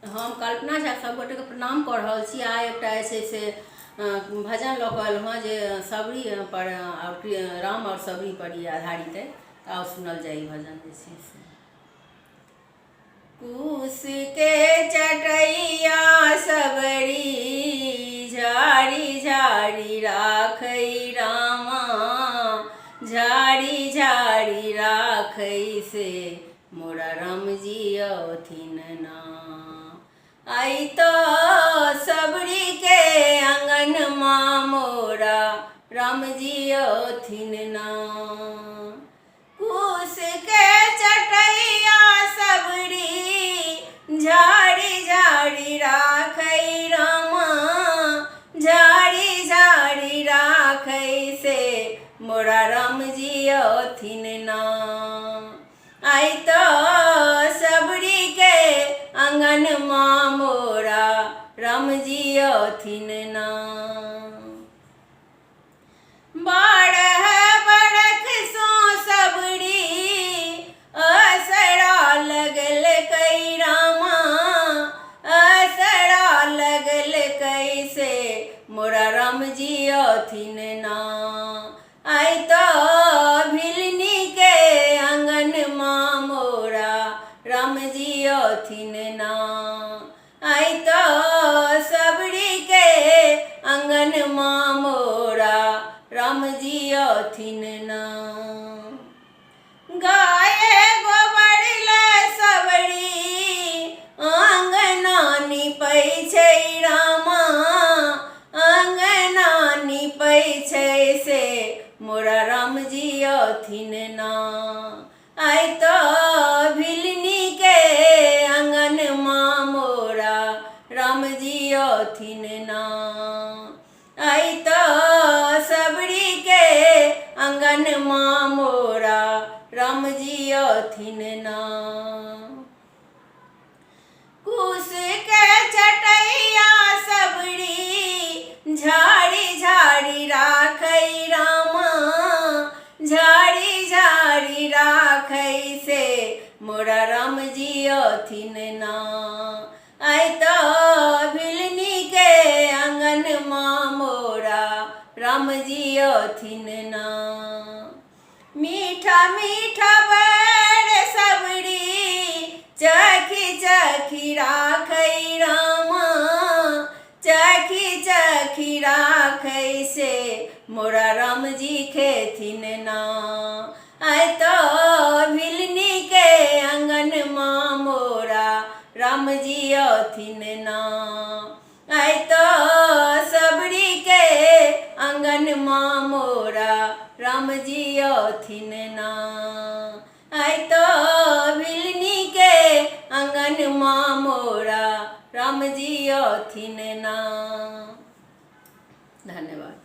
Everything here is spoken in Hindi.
हम कल्पना झा सब गोटे के प्रणाम कर रहल छी। आ एकटा जे छै से भजन लऽ कऽ एलहुँ हँ जे सबरी पर और राम और सबरी पर ई आधारित है। आओ सुनल जाए ई भजन जे छै से। कुश के चटैया सबरी झाड़ी झाड़ी राखै रामा, झाड़ी झाड़ी राखै से मोरा राम जी अथिन ना। आई तो सबरी के आंगन माँ मोरा राम जी अथिन ना। कुश के चटैया सबरी झाड़ी झाड़ी राखै रामा, झाड़ी झाड़ी राखै से मोरा राम जी अथिन ना। आई तो सबरी के आंगन माँ मोरा राम जी अथिन ना। बारह बरख सो सबरी असरा लगल कई रामा, असरा लगल कैसे मोरा राम जी अथिन ना। आई तो भिलनी के आंगन माँ मोरा राम जी अथिन ना। आई तो सबरी के आंगन माँ मोरा राम जी अथिन ना। गाय गोबर ले सबरी आंगना निपै छै रामा, आंगना निपै छै से मोरा राम जी अथिन ना। आई तो भिलनी के आंगन माँ मोरा राम जी अथिन ना। आई तो सबरी के आंगन माँ मोरा राम जी अथिन ना। कुश के चटैया सबरी झाड़ी झाड़ी राखै रामा, झाड़ी झाड़ी राखै से मोरा राम जी अथिन ना। आई तो भिलनी के आंगन माँ मोरा राम जी अथिन ना। मीठा मीठा बैर सबरी चखी चखी राखै रामा, चखी चखी राखै से मोरा राम जी खेथिन ना। आई तो भिलनी के आंगन माँ मोरा राम जी अथिन ना। आई तो सबरी के आंगन माँ मोरा राम जी अथिन ना। आई तो भिलनी के आंगन माँ मोरा राम जी अथिन ना। धन्यवाद।